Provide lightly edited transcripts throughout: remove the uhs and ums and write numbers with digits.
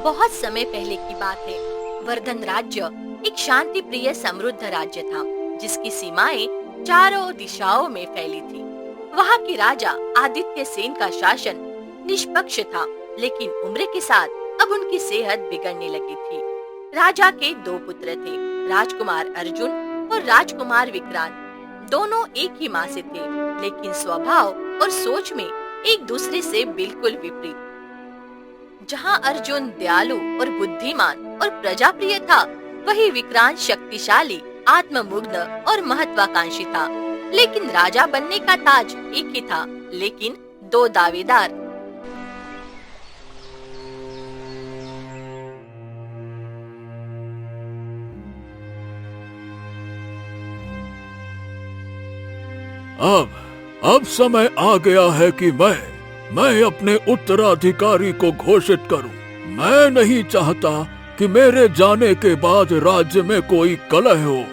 बहुत समय पहले की बात है। वर्धन राज्य एक शांति प्रिय समृद्ध राज्य था, जिसकी सीमाएं चारों दिशाओं में फैली थी। वहाँ के राजा आदित्य सेन का शासन निष्पक्ष था, लेकिन उम्र के साथ अब उनकी सेहत बिगड़ने लगी थी। राजा के दो पुत्र थे, राजकुमार अर्जुन और राजकुमार विक्रांत। दोनों एक ही माँ से थे, लेकिन स्वभाव और सोच में एक दूसरे से बिल्कुल विपरीत। जहाँ अर्जुन दयालु और बुद्धिमान और प्रजाप्रिय था, वहीं विक्रांत शक्तिशाली, आत्ममुग्ध और महत्वाकांक्षी था। लेकिन राजा बनने का ताज एक ही था, लेकिन दो दावेदार। अब समय आ गया है कि मैं अपने उत्तराधिकारी को घोषित करूं। मैं नहीं चाहता कि मेरे जाने के बाद राज्य में कोई कलह हो।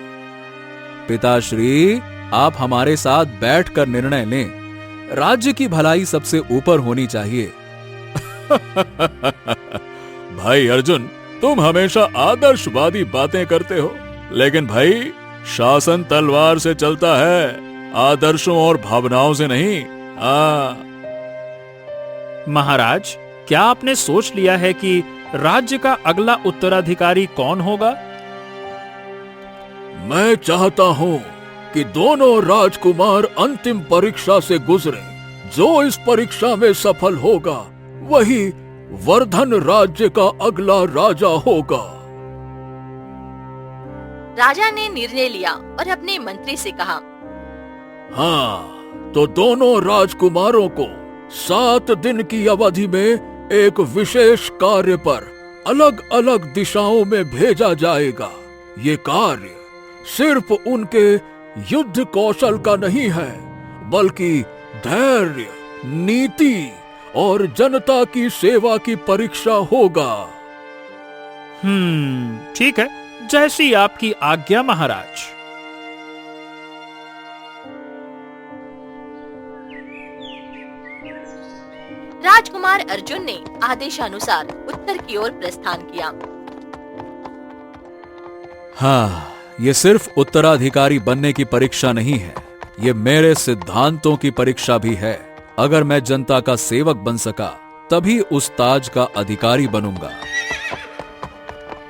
पिताश्री, आप हमारे साथ बैठकर निर्णय लें। राज्य की भलाई सबसे ऊपर होनी चाहिए। भाई अर्जुन, तुम हमेशा आदर्शवादी बातें करते हो, लेकिन भाई शासन तलवार से चलता है, आदर्शों और भावनाओं से नहीं। महाराज, क्या आपने सोच लिया है कि राज्य का अगला उत्तराधिकारी कौन होगा? मैं चाहता हूँ कि दोनों राजकुमार अंतिम परीक्षा से गुजरे। जो इस परीक्षा में सफल होगा, वही वर्धन राज्य का अगला राजा होगा। राजा ने निर्णय लिया और अपने मंत्री से कहा, हाँ, तो दोनों राजकुमारों को 7 दिन की अवधि में एक विशेष कार्य पर अलग अलग दिशाओं में भेजा जाएगा। ये कार्य सिर्फ उनके युद्ध कौशल का नहीं है, बल्कि धैर्य, नीति और जनता की सेवा की परीक्षा होगा। ठीक है, जैसी आपकी आज्ञा महाराज। राजकुमार अर्जुन ने आदेशानुसार उत्तर की ओर प्रस्थान किया। हाँ, ये सिर्फ उत्तराधिकारी बनने की परीक्षा नहीं है, ये मेरे सिद्धांतों की परीक्षा भी है। अगर मैं जनता का सेवक बन सका, तभी उस ताज का अधिकारी बनूंगा।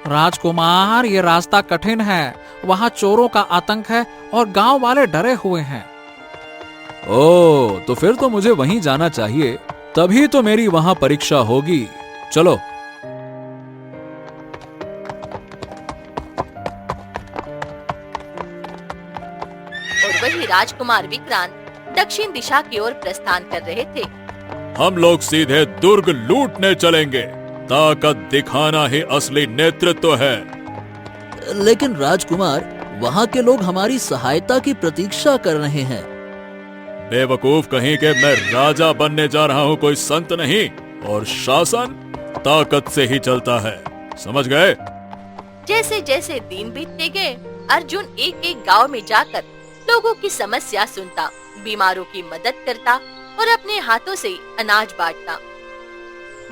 राजकुमार, ये रास्ता कठिन है। वहाँ चोरों का आतंक है और गांव वाले डरे हुए हैं। ओह, तो फिर तो मुझे वहीं जाना चाहिए, तभी तो मेरी वहां परीक्षा होगी। चलो। और वही राजकुमार विक्रांत दक्षिण दिशा की ओर प्रस्थान कर रहे थे। हम लोग सीधे दुर्ग लूटने चलेंगे। ताकत दिखाना ही असली नेतृत्व है। लेकिन राजकुमार, वहाँ के लोग हमारी सहायता की प्रतीक्षा कर रहे हैं। बेवकूफ कहीं के, मैं राजा बनने जा रहा हूँ, कोई संत नहीं। और शासन ताकत से ही चलता है, समझ गए? जैसे जैसे दिन बीतते गए, अर्जुन एक एक गांव में जाकर लोगों की समस्या सुनता, बीमारों की मदद करता और अपने हाथों से अनाज बांटता।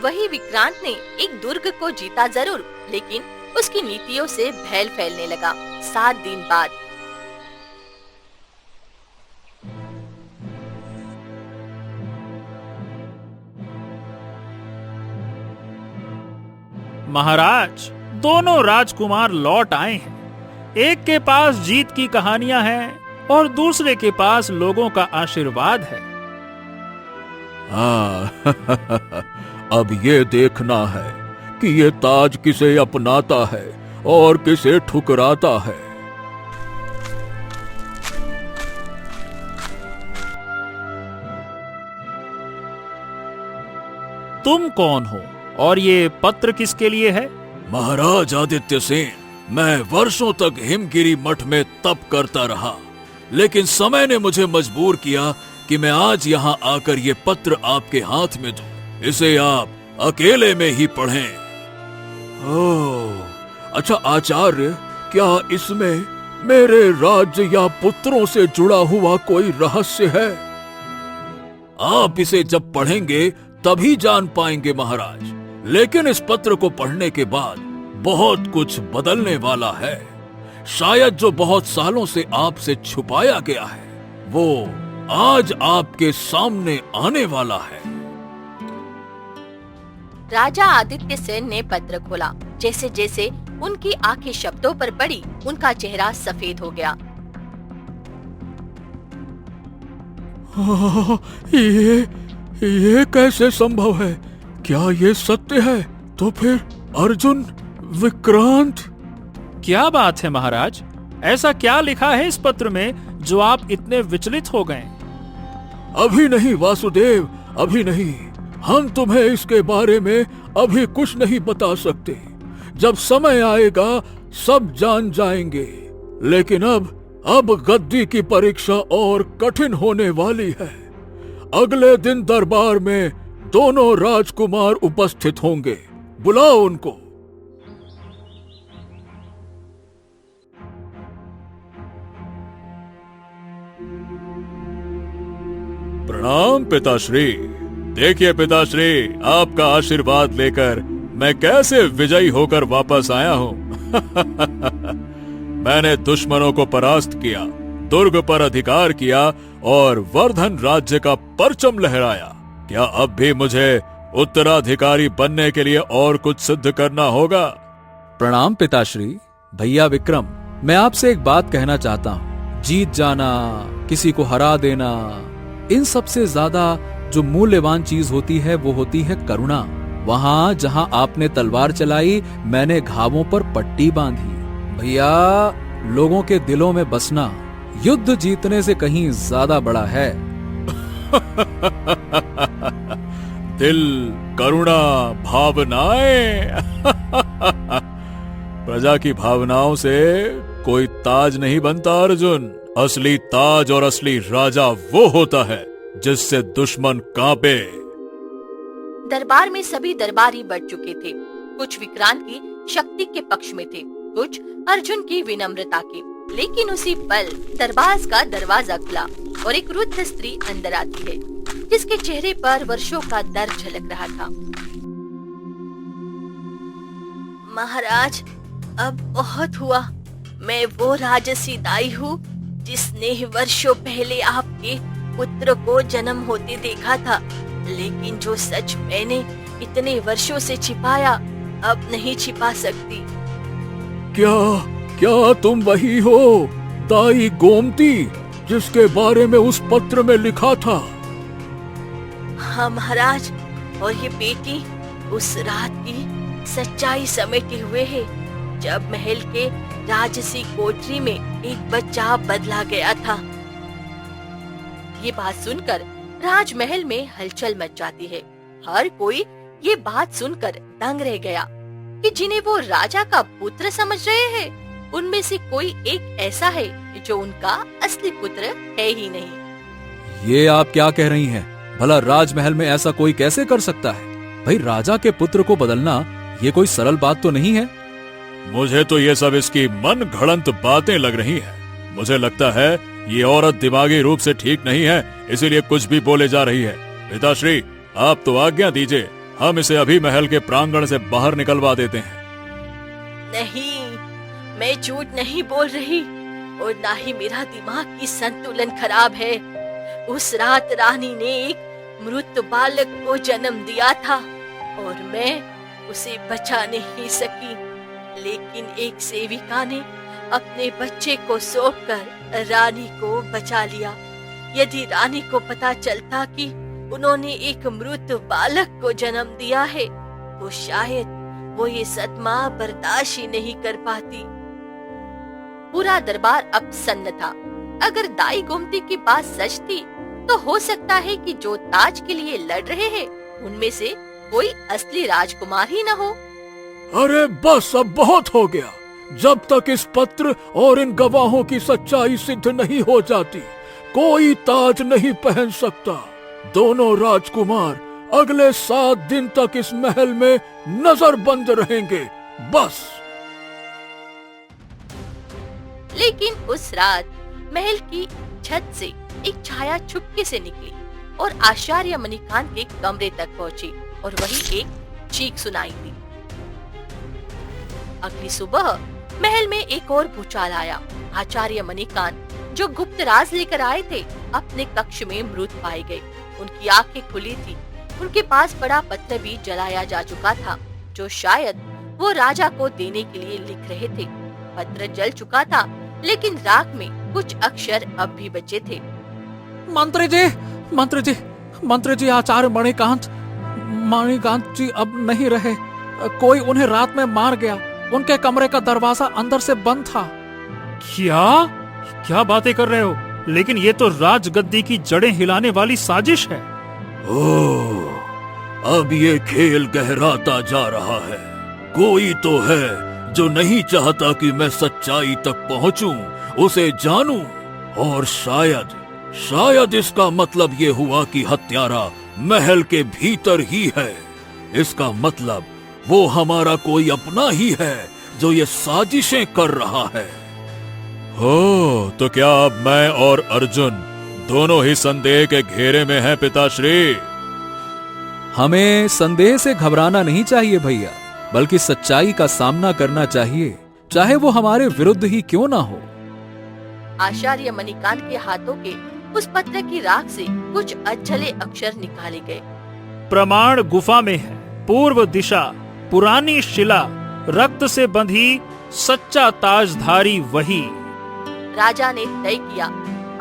वही विक्रांत ने एक दुर्ग को जीता जरूर, लेकिन उसकी नीतियों से भय फैलने लगा। 7 दिन बाद महाराज, दोनों राजकुमार लौट आए हैं। एक के पास जीत की कहानियां हैं और दूसरे के पास लोगों का आशीर्वाद है। हाँ, अब ये देखना है कि ये ताज किसे अपनाता है और किसे ठुकराता है। तुम कौन हो और ये पत्र किसके लिए है? महाराज आदित्य सेन, मैं वर्षों तक हिमगिरी मठ में तप करता रहा, लेकिन समय ने मुझे मजबूर किया कि मैं आज यहाँ आकर ये पत्र आपके हाथ में दूं। इसे आप अकेले में ही पढ़ें। ओह, अच्छा आचार्य, क्या इसमें मेरे राज्य या पुत्रों से जुड़ा हुआ कोई रहस्य है? आप इसे जब पढ़ेंगे तभी जान पाएंगे महाराज। लेकिन इस पत्र को पढ़ने के बाद बहुत कुछ बदलने वाला है। शायद जो बहुत सालों से आपसे छुपाया गया है वो आज आपके सामने आने वाला है। राजा आदित्य सेन ने पत्र खोला। जैसे जैसे उनकी आंखें शब्दों पर पड़ी, उनका चेहरा सफेद हो गया। ये कैसे संभव है? क्या ये सत्य है? तो फिर अर्जुन, विक्रांत। क्या बात है महाराज, ऐसा क्या लिखा है इस पत्र में जो आप इतने विचलित हो गए? अभी नहीं वासुदेव, अभी नहीं। हम तुम्हें इसके बारे में अभी कुछ नहीं बता सकते। जब समय आएगा सब जान जाएंगे। लेकिन अब गद्दी की परीक्षा और कठिन होने वाली है। अगले दिन दरबार में दोनों राजकुमार उपस्थित होंगे। बुलाओ उनको। प्रणाम पिताश्री। देखिए पिताश्री, आपका आशीर्वाद लेकर मैं कैसे विजयी होकर वापस आया हूँ। मैंने दुश्मनों को परास्त किया, दुर्ग पर अधिकार किया और वर्धन राज्य का परचम लहराया। क्या अब भी मुझे उत्तराधिकारी बनने के लिए और कुछ सिद्ध करना होगा? प्रणाम पिताश्री। भैया विक्रम, मैं आपसे एक बात कहना चाहता हूँ। जीत जाना, किसी को हरा देना, इन सबसे ज्यादा जो मूल्यवान चीज होती है वो होती है करुणा। वहां जहां आपने तलवार चलाई, मैंने घावों पर पट्टी बांधी। भैया, लोगों के दिलों में बसना युद्ध जीतने से कहीं ज्यादा बड़ा है। दिल, करुणा, भावनाएं। प्रजा की भावनाओं से कोई ताज नहीं बनता अर्जुन। असली ताज और असली राजा वो होता है जिससे दुश्मन कांपे। दरबार में सभी दरबारी बढ़ चुके थे। कुछ विक्रांत की शक्ति के पक्ष में थे, कुछ अर्जुन की विनम्रता के। लेकिन उसी पल दरबार का दरवाजा खुला और एक वृद्ध स्त्री अंदर आती है, जिसके चेहरे पर वर्षों का दर्द झलक रहा था। महाराज, अब बहुत हुआ। मैं वो राजसी दाई हूँ जिसने वर्षों पहले आपके पुत्र को जन्म होते देखा था। लेकिन जो सच मैंने इतने वर्षों से छिपाया, अब नहीं छिपा सकती। क्या तुम वही हो, दाई गोमती, जिसके बारे में उस पत्र में लिखा था? हाँ महाराज, और ये बेटी उस रात की सच्चाई समेटे हुए है जब महल के राजसी कोठरी में एक बच्चा बदला गया था। ये बात सुनकर राजमहल में हलचल मच जाती है। हर कोई ये बात सुनकर दंग रह गया कि जिन्हें वो राजा का पुत्र समझ रहे हैं, उनमें से कोई एक ऐसा है जो उनका असली पुत्र है ही नहीं। ये आप क्या कह रही हैं? भला राजमहल में ऐसा कोई कैसे कर सकता है? भाई, राजा के पुत्र को बदलना ये कोई सरल बात तो नहीं है। मुझे तो ये सब इसकी मन घड़ंत बातें लग रही हैं। मुझे लगता है ये औरत दिमागी रूप से ठीक नहीं है, इसीलिए कुछ भी बोले जा रही है। पिताश्री, आप तो आज्ञा दीजिए, हम इसे अभी महल के प्रांगण से बाहर निकलवा देते हैं। नहीं, मैं झूठ नहीं बोल रही और ना ही मेरा दिमाग की संतुलन खराब है। उस रात रानी ने एक मृत बालक को जन्म दिया था और मैं उसे बचा नहीं सकी। लेकिन एक सेविका ने अपने बच्चे को सौंपकर रानी को बचा लिया। यदि रानी को पता चलता कि उन्होंने एक मृत बालक को जन्म दिया है, तो शायद वो ये सदमा बर्दाश्त ही नहीं कर पाती। पूरा दरबार अब सन्न था। अगर दाई गोमती की बात सच थी, तो हो सकता है कि जो ताज के लिए लड़ रहे हैं, उनमें से कोई असली राजकुमार ही न हो। अरे बस, अब बहुत हो गया। जब तक इस पत्र और इन गवाहों की सच्चाई सिद्ध नहीं हो जाती, कोई ताज नहीं पहन सकता। दोनों राजकुमार अगले 7 दिन तक इस महल में नजरबंद रहेंगे, बस। लेकिन उस रात महल की छत से एक छाया चुपके से निकली और आचार्य मणिकांत के कमरे तक पहुंची और वही एक चीख सुनाई दी। अगली सुबह महल में एक और भूचाल आया। आचार्य मणिकांत, जो गुप्त राज लेकर आए थे, अपने कक्ष में मृत पाए गए। उनकी आंखें खुली थी। उनके पास बड़ा पत्र भी जलाया जा चुका था, जो शायद वो राजा को देने के लिए लिख रहे थे। पत्र जल चुका था, लेकिन राख में कुछ अक्षर अब भी बचे थे। मंत्री जी, मंत्री जी, मंत्री जी, आचार्य मणिकांत जी अब नहीं रहे। कोई उन्हें रात में मार गया। उनके कमरे का दरवाजा अंदर से बंद था। क्या क्या बातें कर रहे हो? लेकिन ये तो राजगद्दी की जड़ें हिलाने वाली साजिश है। ओह, अब ये खेल गहराता जा रहा है। कोई तो है जो नहीं चाहता कि मैं सच्चाई तक पहुंचूं, उसे जानूं। और शायद इसका मतलब ये हुआ कि हत्यारा महल के भीतर ही है। इसका मतलब वो हमारा कोई अपना ही है जो ये साजिशें कर रहा है। हो, तो क्या अब मैं और अर्जुन दोनों ही संदेह के घेरे में हैं पिताश्री? हमें संदेह से घबराना नहीं चाहिए भैया, बल्कि सच्चाई का सामना करना चाहिए, चाहे वो हमारे विरुद्ध ही क्यों ना हो। आचार्य मणिकांत के हाथों के उस पत्र की राख से कुछ अधजले अक्षर निकाले गए। प्रमाण गुफा में है। पूर्व दिशा, पुरानी शिला, रक्त से बंधी, सच्चा ताजधारी वही। राजा ने तय किया,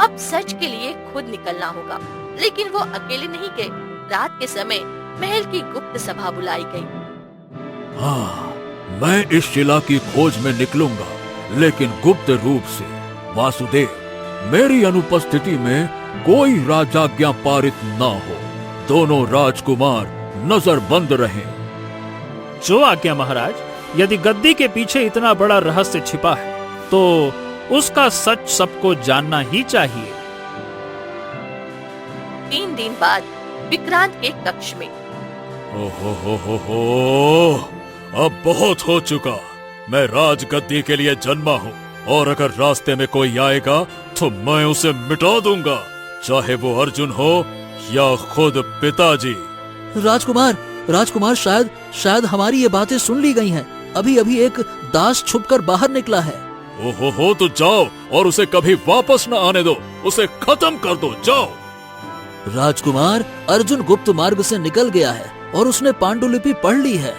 अब सच के लिए खुद निकलना होगा। लेकिन वो अकेले नहीं गए। रात के समय महल की गुप्त सभा बुलाई गई। हाँ, मैं इस शिला की खोज में निकलूंगा, लेकिन गुप्त रूप से। वासुदेव, मेरी अनुपस्थिति में कोई राजाज्ञा पारित न हो। दोनों राजकुमार नजरबंद रहें। जो आज्ञा महाराज। यदि गद्दी के पीछे इतना बड़ा रहस्य छिपा है, तो उसका सच सबको जानना ही चाहिए। 3 दिन बाद विक्रांत के कक्ष में। हो, अब बहुत हो चुका। मैं राजगद्दी के लिए जन्मा हूँ, और अगर रास्ते में कोई आएगा तो मैं उसे मिटा दूंगा, चाहे वो अर्जुन हो या खुद पिताजी। राजकुमार, शायद हमारी ये बातें सुन ली गई हैं। अभी एक दास छुपकर बाहर निकला है। हो, तो जाओ और उसे कभी वापस न आने दो। उसे खत्म कर दो, जाओ। राजकुमार, अर्जुन गुप्त मार्ग से निकल गया है और उसने पांडुलिपि पढ़ ली है।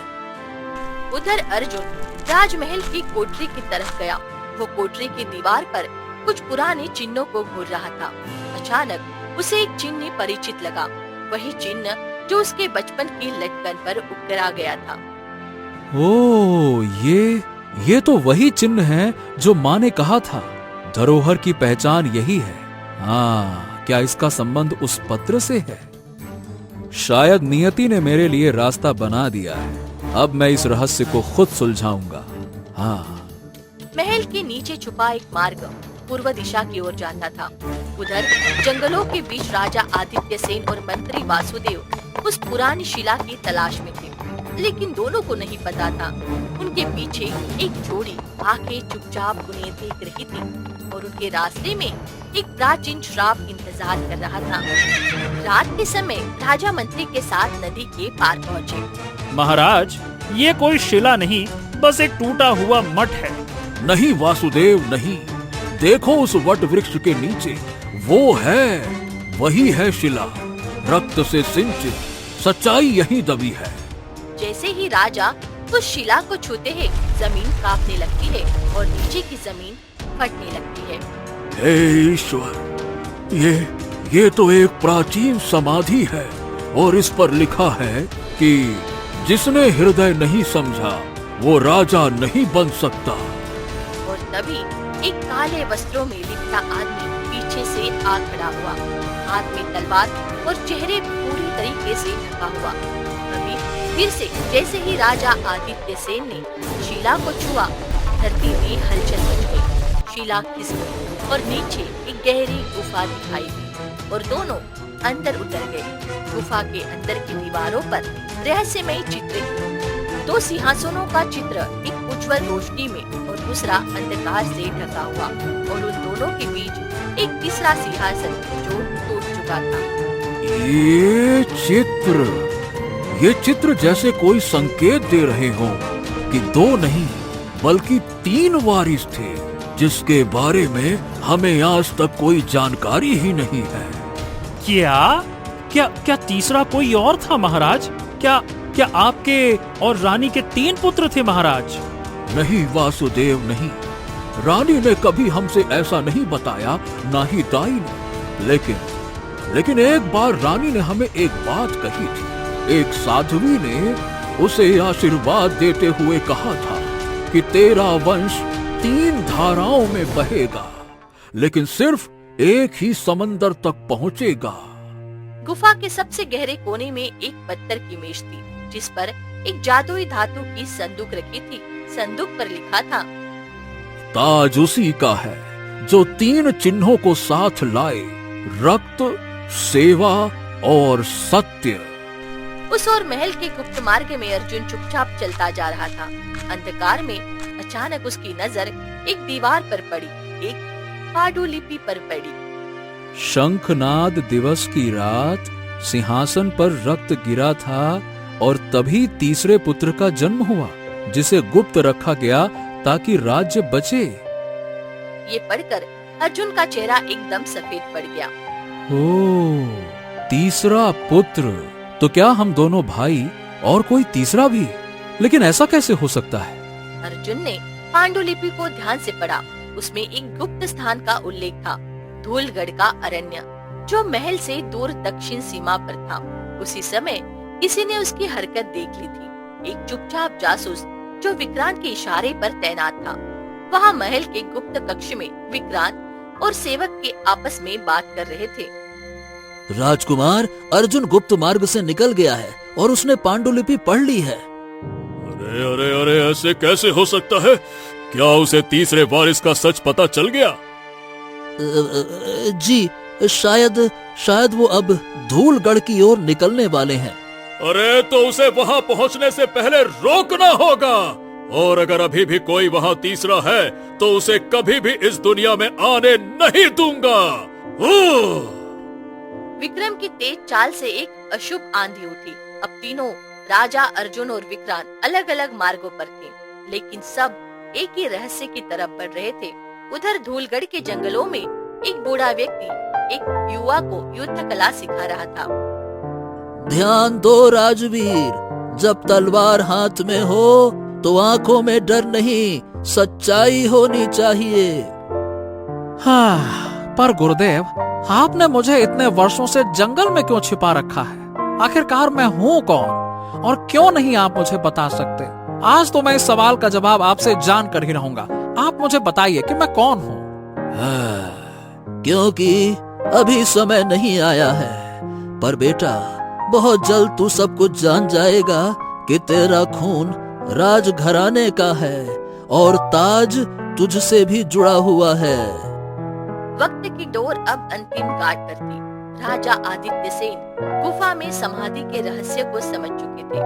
उधर अर्जुन राजमहल की कोठरी की तरफ गया। वो कोठरी की दीवार पर कुछ पुराने चिन्हों को घूर रहा था। अचानक उसे एक चिन्ह परिचित लगा, वही चिन्ह जो उसके बचपन की लटकन पर उकरा गया था। ओ, ये तो वही चिन्ह है जो माँ ने कहा था, धरोहर की पहचान यही है। हाँ, क्या इसका संबंध उस पत्र से है? शायद नियति ने मेरे लिए रास्ता बना दिया है। अब मैं इस रहस्य को खुद सुलझाऊंगा। हाँ। महल के नीचे छुपा एक मार्ग पूर्व दिशा की ओर जाता था। उधर जंगलों के बीच राजा आदित्य सेन और मंत्री वासुदेव उस पुरानी शिला की तलाश में थे, लेकिन दोनों को नहीं पता था उनके पीछे एक जोड़ी आंखें चुपचाप उन्हें देख रही थी, और उनके रास्ते में एक प्राचीन श्राप इंतजार कर रहा था। रात के समय राजा मंत्री के साथ नदी के पार पहुँचे। महाराज, ये कोई शिला नहीं, बस एक टूटा हुआ मठ है। नहीं वासुदेव, नहीं। देखो उस वट वृक्ष के नीचे, वो है, वही है शिला, रक्त से सिंचित। सच्चाई यही दबी है। जैसे ही राजा उस शिला को छूते हैं, जमीन कांपने लगती है और नीचे की जमीन फटने लगती है। हे ईश्वर, ये तो एक प्राचीन समाधि है, और इस पर लिखा है कि जिसने हृदय नहीं समझा वो राजा नहीं बन सकता। और तभी एक काले वस्त्रों में लिपटा आदमी पीछे से आ खड़ा हुआ, हाथ में तलवार और चेहरे पूरी तरीके से ढका हुआ। अभी फिर से जैसे ही राजा आदित्य सेन ने शिला को छुआ, धरती में हलचल मच गई। शिला खिसक और नीचे एक गहरी गुफा दिखाई दी और दोनों अंदर उतर गए। गुफा के अंदर की दीवारों पर रहस्यमयी चित्र, 2 सिंहासनों का चित्र, एक उज्जवल रोशनी में और दूसरा अंधकार से ढका हुआ, और उन दोनों के बीच एक तीसरा सिंहासन जो टूट चुका था। ये चित्र जैसे कोई संकेत दे रहे हो कि 2 नहीं बल्कि 3 वारिस थे, जिसके बारे में हमें आज तक कोई जानकारी ही नहीं है। क्या क्या क्या तीसरा कोई और था महाराज? क्या क्या आपके और रानी के 3 पुत्र थे महाराज? नहीं वासुदेव, नहीं। रानी ने कभी हमसे ऐसा नहीं बताया, ना ही दाई ने। लेकिन एक बार रानी ने हमें एक बात कही थी। एक साध्वी ने उसे आशीर्वाद देते हुए कहा था कि तेरा वंश 3 धाराओं में बहेगा, लेकिन सिर्फ एक ही समंदर तक पहुंचेगा। गुफा के सबसे गहरे कोने में एक पत्थर की मेज थी, जिस पर एक जादुई धातु की संदूक रखी थी। संदूक पर लिखा था, ताज उसी का है जो 3 चिन्हों को साथ लाए, रक्त, सेवा और सत्य। उस और महल के गुप्त मार्ग में अर्जुन चुपचाप चलता जा रहा था। अंधकार में अचानक उसकी नजर एक दीवार पर पड़ी, एक पांडुलिपि पर पड़ी। शंखनाद दिवस की रात सिंहासन पर रक्त गिरा था और तभी तीसरे पुत्र का जन्म हुआ, जिसे गुप्त रखा गया ताकि राज्य बचे। ये पढ़कर अर्जुन का चेहरा एकदम सफेद पड़ गया। ओह, तीसरा पुत्र। तो क्या हम दोनों भाई और कोई तीसरा भी? लेकिन ऐसा कैसे हो सकता है? अर्जुन ने पांडुलिपि को ध्यान से पढ़ा। उसमें एक गुप्त स्थान का उल्लेख था, धूलगढ़ का अरण्य, जो महल से दूर दक्षिण सीमा पर था। उसी समय किसी ने उसकी हरकत देख ली थी। एक चुपचाप जासूस जो विक्रांत के इशारे पर तैनात था। वहाँ महल के गुप्त कक्ष में विक्रांत और सेवक के आपस में बात कर रहे थे। राजकुमार, अर्जुन गुप्त मार्ग से निकल गया है और उसने पांडुलिपि पढ़ ली है। अरे अरे अरे, ऐसे कैसे हो सकता है? क्या उसे तीसरे वारिस का सच पता चल गया? जी, शायद वो अब धूलगढ़ की ओर निकलने वाले हैं। अरे तो उसे वहाँ पहुँचने से पहले रोकना होगा। और अगर अभी भी कोई वहाँ तीसरा है तो उसे कभी भी इस दुनिया में आने नहीं दूंगा। विक्रम की तेज चाल से एक अशुभ आंधी उठी। अब तीनों राजा, अर्जुन और विक्रांत अलग अलग मार्गों पर थे, लेकिन सब एक ही रहस्य की तरफ बढ़ रहे थे। उधर धूलगढ़ के जंगलों में एक बूढ़ा व्यक्ति एक युवा को युद्ध कला सिखा रहा था। ध्यान दो राजवीर, जब तलवार हाथ में हो तो आंखों में डर नहीं, सच्चाई होनी चाहिए। हाँ, पर गुरुदेव, आपने मुझे इतने वर्षों से जंगल में क्यों छिपा रखा है? आखिरकार मैं हूँ कौन और क्यों नहीं आप मुझे बता सकते? आज तो मैं इस सवाल का जवाब आपसे जान कर ही रहूंगा। आप मुझे बताइए कि मैं कौन हूँ। क्योंकि अभी समय नहीं आया है, पर बेटा बहुत जल्द तू सब कुछ जान जाएगा कि तेरा खून राजघराने का है और ताज तुझसे भी जुड़ा हुआ है। वक्त की डोर अब अंतिम घाट पर थी। राजा आदित्य सेन गुफा में समाधि के रहस्य को समझ चुके थे।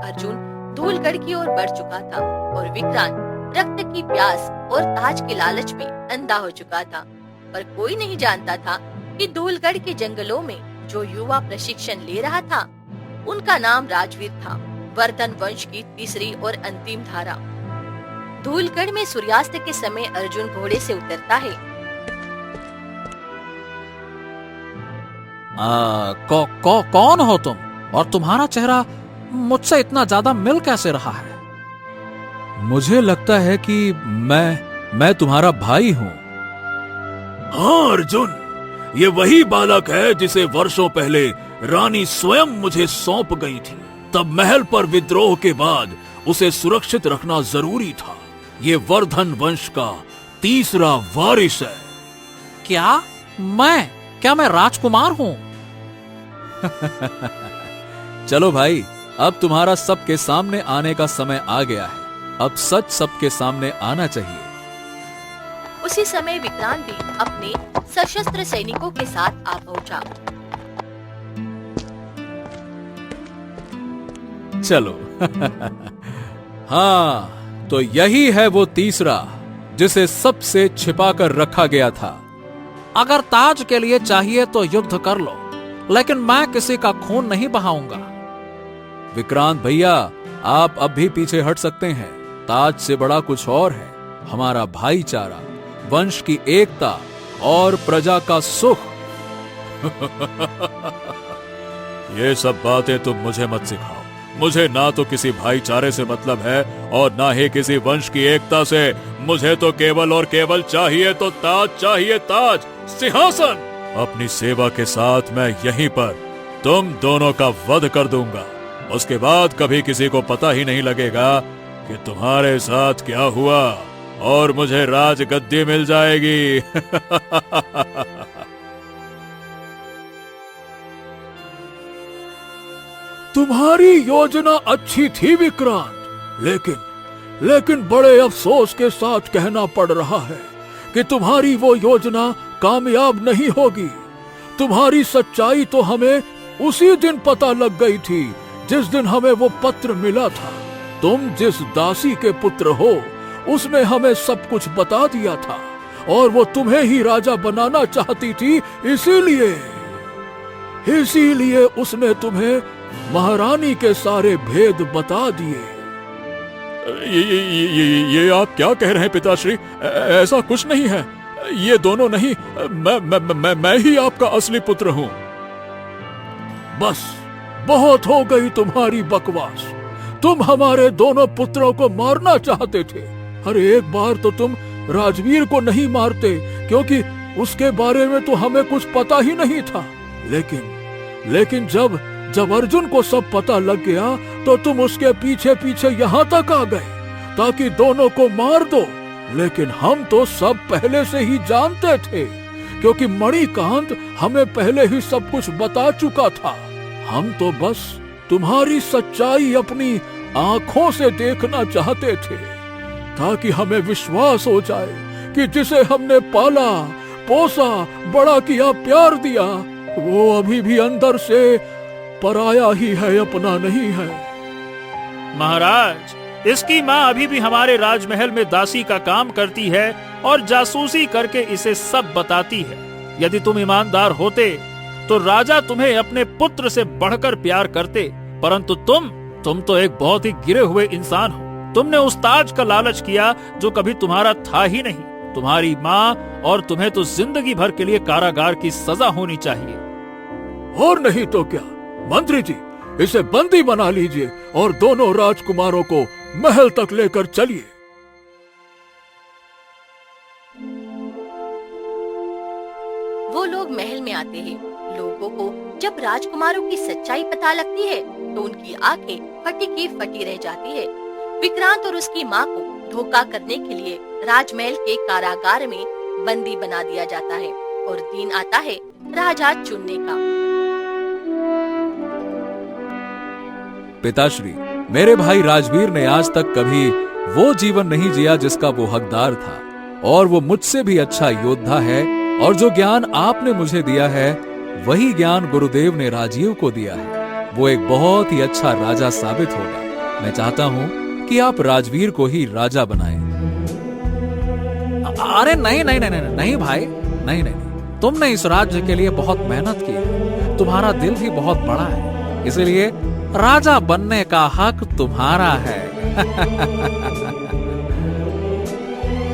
अर्जुन धूलगढ़ की ओर बढ़ चुका था और विक्रांत रक्त की प्यास और ताज के लालच में अंधा हो चुका था। पर कोई नहीं जानता था कि धूलगढ़ के जंगलों में जो युवा प्रशिक्षण ले रहा था, उनका नाम राजवीर था, वर्धन वंश की तीसरी और अंतिम धारा। धूलगढ़ में सूर्यास्त के समय अर्जुन घोड़े से उतरता है। कौन हो तुम और तुम्हारा चेहरा मुझसे इतना ज्यादा मिल कैसे रहा है? मुझे लगता है कि मैं तुम्हारा भाई हूँ। हाँ अर्जुन, ये वही बालक है जिसे वर्षों पहले रानी स्वयं मुझे सौंप गई थी। तब महल पर विद्रोह के बाद उसे सुरक्षित रखना जरूरी था। ये वर्धन वंश का तीसरा वारिस है। क्या मैं राजकुमार हूँ? चलो भाई, अब तुम्हारा सबके सामने आने का समय आ गया है। अब सच सबके सामने आना चाहिए। उसी समय विक्रांत भी अपने सशस्त्र सैनिकों के साथ आ पहुंचा। चलो हाँ, तो यही है वो तीसरा जिसे सबसे छिपा कर रखा गया था। अगर ताज के लिए चाहिए तो युद्ध कर लो, लेकिन मैं किसी का खून नहीं बहाऊंगा। विक्रांत भैया, आप अब भी पीछे हट सकते हैं। ताज से बड़ा कुछ और है, हमारा भाईचारा, वंश की एकता और प्रजा का सुख। ये सब बातें तुम मुझे मत सिखाओ। मुझे ना तो किसी भाईचारे से मतलब है और ना ही किसी वंश की एकता से। मुझे तो केवल और केवल चाहिए तो ताज, चाहिए ताज, सिंहासन। अपनी सेवा के साथ मैं यहीं पर तुम दोनों का वध कर दूंगा। उसके बाद कभी किसी को पता ही नहीं लगेगा कि तुम्हारे साथ क्या हुआ और मुझे राजगद्दी मिल जाएगी। तुम्हारी योजना अच्छी थी विक्रांत, लेकिन बड़े अफसोस के साथ कहना पड़ रहा है कि तुम्हारी वो योजना कामयाब नहीं होगी। तुम्हारी सच्चाई तो हमें उसी दिन पता लग गई थी जिस दिन हमें वो पत्र मिला था। तुम जिस दासी के पुत्र हो उसने हमें सब कुछ बता दिया था और वो तुम्हें ही राजा बनाना चाहती थी। इसीलिए उसने तुम्हें महारानी के सारे भेद बता दिए। ये आप क्या कह रहे हैं पिताश्री? ऐसा कुछ नहीं है। ये दोनों नहीं, मैं ही आपका असली पुत्र हूँ। बस बहुत हो गई तुम्हारी बकवास। तुम हमारे दोनों पुत्रों को मारना चाहते थे। अरे एक बार तो तुम राजवीर को नहीं मारते क्योंकि उसके बारे में तो हमें कुछ पता ही नहीं था। लेकिन जब अर्जुन को सब पता लग गया तो तुम उसके पीछे पीछे यहाँ तक आ गए ताकि दोनों को मार दो। लेकिन हम तो सब पहले से ही जानते थे क्योंकि मणिकांत हमें पहले ही सब कुछ बता चुका था। हम तो बस तुम्हारी सच्चाई अपनी आंखों से देखना चाहते थे ताकि हमें विश्वास हो जाए कि जिसे हमने पाला, पोसा, बड़ा किया, प्यार दिया, वो अभी भी अंदर से पराया ही है, अपना नहीं है। महाराज, इसकी माँ अभी भी हमारे राजमहल में दासी का काम करती है और जासूसी करके इसे सब बताती है। यदि तुम ईमानदार होते तो राजा तुम्हें अपने पुत्र से बढ़कर प्यार करते, परंतु तुम तो एक बहुत ही गिरे हुए इंसान हो। तुमने उस ताज का लालच किया जो कभी तुम्हारा था ही नहीं। तुम्हारी माँ और तुम्हें तो जिंदगी भर के लिए कारागार की सजा होनी चाहिए। और नहीं तो क्या मंत्री जी, इसे बंदी बना लीजिए और दोनों राजकुमारों को महल तक लेकर चलिए। वो लोग महल में आते हैं। लोगों को जब राजकुमारों की सच्चाई पता लगती है तो उनकी आंखें फटी की फटी रह जाती है। विक्रांत और उसकी माँ को धोखा करने के लिए राजमहल के कारागार में बंदी बना दिया जाता है और दिन आता है राजा चुनने का। पिताश्री, मेरे भाई राजवीर ने आज तक कभी वो जीवन नहीं जिया जिसका वो हकदार था और वो मुझसे भी अच्छा योद्धा है। और जो ज्ञान आपने मुझे दिया है वही ज्ञान गुरुदेव ने राजीव को दिया है। वो एक बहुत ही अच्छा राजा साबित होगा। मैं चाहता हूँ कि आप राजवीर को ही राजा बनाएं। अरे नहीं भाई, नहीं। तुमने इस राज्य के लिए बहुत मेहनत की है। तुम्हारा दिल भी बहुत बड़ा है, इसलिए राजा बनने का हक तुम्हारा है।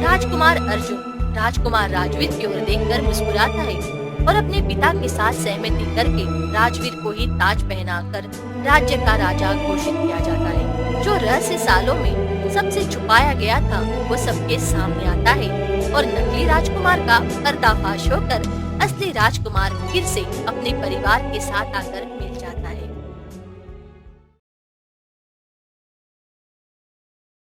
राजकुमार अर्जुन राजकुमार राजवीर की ओर देखकर मुस्कुराता है और अपने पिता के साथ सहमति करके राजवीर को ही ताज पहनाकर राज्य का राजा घोषित किया जाता है। जो रहस्य सालों में सबसे छुपाया गया था वो सबके सामने आता है और नकली राजकुमार का पर्दाफाश होकर असली राजकुमार फिर से अपने परिवार के साथ आकर मिल जाता है।